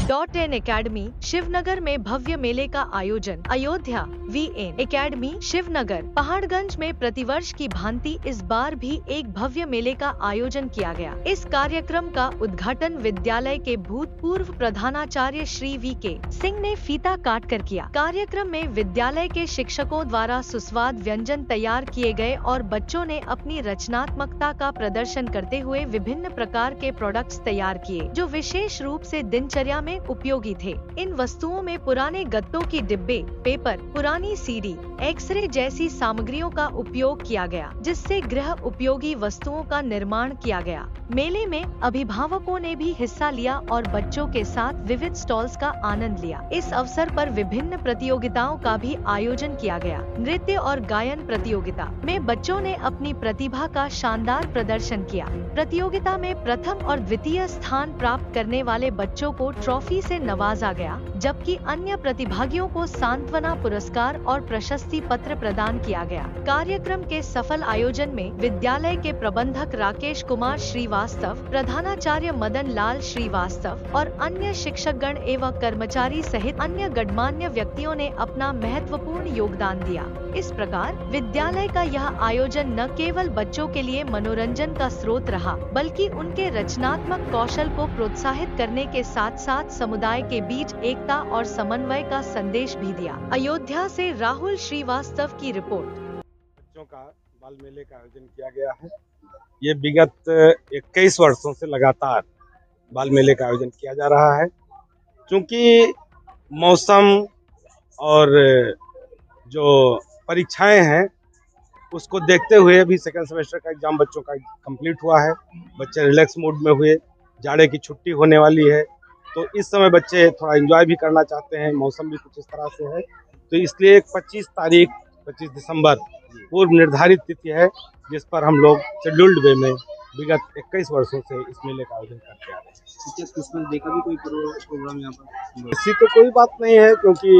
.in academy Shivnagar में भव्य मेले का आयोजन। अयोध्या VN एकेडमी शिवनगर पहाड़गंज में प्रतिवर्ष की भांति इस बार भी एक भव्य मेले का आयोजन किया गया। इस कार्यक्रम का उद्घाटन विद्यालय के भूतपूर्व प्रधानाचार्य श्री VK सिंह ने फीता काट कर किया। कार्यक्रम में विद्यालय के शिक्षकों द्वारा सुस्वाद व्यंजन तैयार किए गए और बच्चों ने अपनी रचनात्मकता का प्रदर्शन करते हुए विभिन्न प्रकार के प्रोडक्ट्स तैयार किए, जो विशेष रूप से दिनचर्या में उपयोगी थे। इन वस्तुओं में पुराने गत्तों की डिब्बे, पेपर, पुरानी CD, एक्सरे जैसी सामग्रियों का उपयोग किया गया, जिससे गृह उपयोगी वस्तुओं का निर्माण किया गया। मेले में अभिभावकों ने भी हिस्सा लिया और बच्चों के साथ विविध स्टॉल्स का आनंद लिया। इस अवसर पर विभिन्न प्रतियोगिताओं का भी आयोजन किया गया। नृत्य और गायन प्रतियोगिता में बच्चों ने अपनी प्रतिभा का शानदार प्रदर्शन किया। प्रतियोगिता में प्रथम और द्वितीय स्थान प्राप्त करने वाले बच्चों को ट्रॉफी से नवाजा गया, जबकि अन्य प्रतिभागियों को सांत्वना पुरस्कार और प्रशस्ति पत्र प्रदान किया गया। कार्यक्रम के सफल आयोजन में विद्यालय के प्रबंधक राकेश कुमार श्रीवास्तव, प्रधानाचार्य मदन लाल श्रीवास्तव और अन्य शिक्षकगण एवं कर्मचारी सहित अन्य गणमान्य व्यक्तियों ने अपना महत्वपूर्ण योगदान दिया। इस प्रकार विद्यालय का यह आयोजन न केवल बच्चों के लिए मनोरंजन का स्रोत रहा, बल्कि उनके रचनात्मक कौशल को प्रोत्साहित करने के साथ साथ समुदाय के बीच एकता और समन्वय का संदेश भी दिया। अयोध्या से राहुल श्रीवास्तव की रिपोर्ट। बच्चों का बाल मेले का आयोजन किया गया है। ये विगत 21 वर्षों से लगातार बाल मेले का आयोजन किया जा रहा है। क्योंकि मौसम और जो परीक्षाएं हैं उसको देखते हुए अभी सेकंड सेमेस्टर का एग्जाम बच्चों का कंप्लीट हुआ है। बच्चे रिलैक्स मूड में हुए, जाड़े की छुट्टी होने वाली है, तो इस समय बच्चे थोड़ा एंजॉय भी करना चाहते हैं। मौसम भी कुछ इस तरह से है, तो इसलिए 25 दिसंबर पूर्व निर्धारित तिथि है, जिस पर हम लोग शेड्यूल्ड वे में विगत 21 वर्षों से इस मेले का आयोजन करते आ रहे हैं। क्रिसमस डे का भी कोई प्रोग्राम यहाँ पर? ऐसी तो कोई बात नहीं है, क्योंकि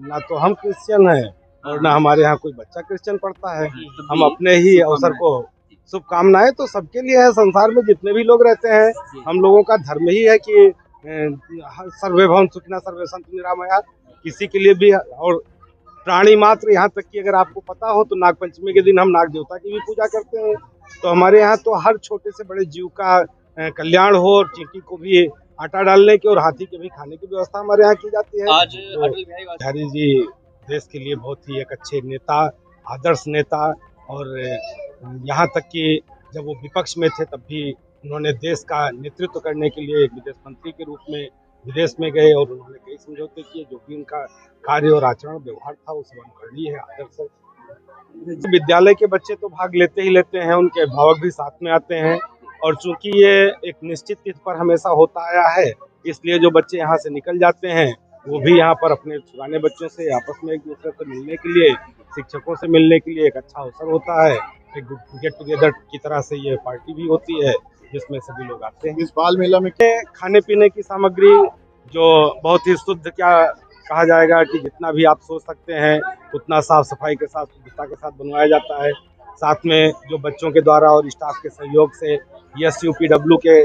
ना तो हम क्रिश्चियन हैं और ना हमारे यहाँ कोई बच्चा क्रिश्चियन पढ़ता है। हम अपने ही अवसर को शुभकामनाएं तो सबके लिए है। संसार में जितने भी लोग रहते हैं, हम लोगों का धर्म ही है कि सर्वे भवन सुखिनः सर्वे सन्तु निरामया। किसी के लिए भी, और प्राणी मात्र, यहाँ तक कि अगर आपको पता हो तो नाग पंचमी के दिन हम नाग देवता की भी पूजा करते हैं। तो हमारे यहाँ तो हर छोटे से बड़े जीव का कल्याण हो, और चींटी को भी आटा डालने की और हाथी के भी खाने की व्यवस्था हमारे यहाँ की जाती है। आज अटल बिहारी जी देश के लिए बहुत ही एक अच्छे नेता, आदर्श नेता, और यहाँ तक कि जब वो विपक्ष में थे तब भी उन्होंने देश का नेतृत्व करने के लिए एक विदेश मंत्री के रूप में विदेश में गए, और उन्होंने कई समझौते किए। जो भी उनका कार्य और आचरण व्यवहार था वो सब अनुकरणीय है, आदर्श है। विद्यालय के बच्चे तो भाग लेते ही लेते हैं, उनके अभिभावक भी साथ में आते हैं, और चूंकि ये एक निश्चित तिथि पर हमेशा होता आया है, इसलिए जो बच्चे यहाँ से निकल जाते हैं वो भी यहाँ पर अपने पुराने बच्चों से आपस में एक दूसरे से मिलने के लिए, शिक्षकों से मिलने के लिए एक अच्छा अवसर होता है। एक गेट टुगेदर की तरह से ये पार्टी भी होती है, जिसमें सभी लोग आते हैं। इस बाल मेला में खाने पीने की सामग्री जो बहुत ही शुद्ध, क्या कहा जाएगा कि जितना भी आप सोच सकते हैं उतना साफ सफाई के साथ, शुद्धता के साथ बनवाया जाता है। साथ में जो बच्चों के द्वारा और स्टाफ के सहयोग से SUPW के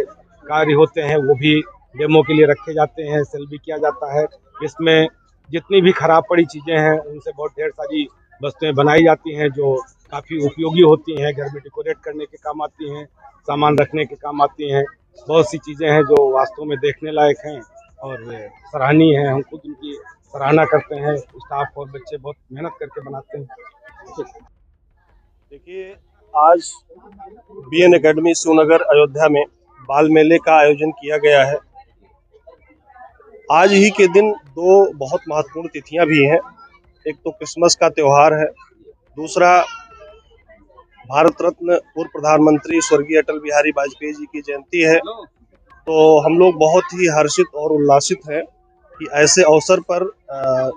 कार्य होते हैं वो भी डेमो के लिए रखे जाते हैं, सेल भी किया जाता है। इसमें जितनी भी खराब पड़ी चीज़ें हैं उनसे बहुत ढेर सारी वस्तुएं बनाई जाती हैं जो काफ़ी उपयोगी होती हैं, घर में डेकोरेट करने के काम आती हैं, सामान रखने के काम आती हैं। बहुत सी चीज़ें हैं जो वास्तव में देखने लायक हैं और सराहनीय हैं। हम खुद उनकी सराहना करते हैं। स्टाफ और बच्चे बहुत मेहनत करके बनाते हैं। देखिए, आज BN एकेडमी शिवनगर अयोध्या में बाल मेले का आयोजन किया गया है। आज ही के दिन दो बहुत महत्वपूर्ण तिथियां भी हैं। एक तो क्रिसमस का त्यौहार है, दूसरा भारत रत्न पूर्व प्रधानमंत्री स्वर्गीय अटल बिहारी वाजपेयी जी की जयंती है। तो हम लोग बहुत ही हर्षित और उल्लासित हैं कि ऐसे अवसर पर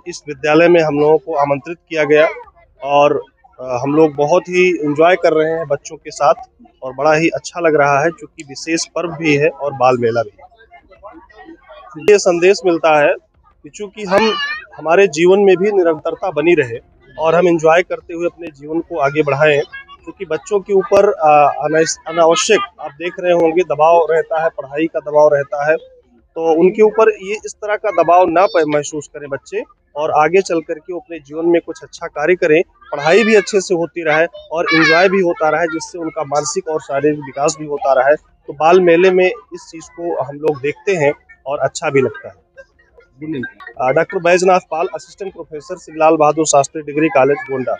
इस विद्यालय में हम लोगों को आमंत्रित किया गया, और हम लोग बहुत ही एंजॉय कर रहे हैं बच्चों के साथ, और बड़ा ही अच्छा लग रहा है क्योंकि विशेष पर्व भी है और बाल मेला भी। ये संदेश मिलता है कि चूंकि हम हमारे जीवन में भी निरंतरता बनी रहे और हम एंजॉय करते हुए अपने जीवन को आगे बढ़ाएं, क्योंकि बच्चों के ऊपर अनावश्यक आप देख रहे होंगे दबाव रहता है, पढ़ाई का दबाव रहता है। तो उनके ऊपर ये इस तरह का दबाव ना महसूस करें बच्चे, और आगे चल करके अपने जीवन में कुछ अच्छा कार्य करें, पढ़ाई भी अच्छे से होती रहे और एंजॉय भी होता रहे, जिससे उनका मानसिक और शारीरिक विकास भी होता रहे। तो बाल मेले में इस चीज को हम लोग देखते हैं और अच्छा भी लगता है। डॉक्टर बैजनाथ पाल, assistant professor, Shri Lal Bahadur Shastri degree college, Gonda.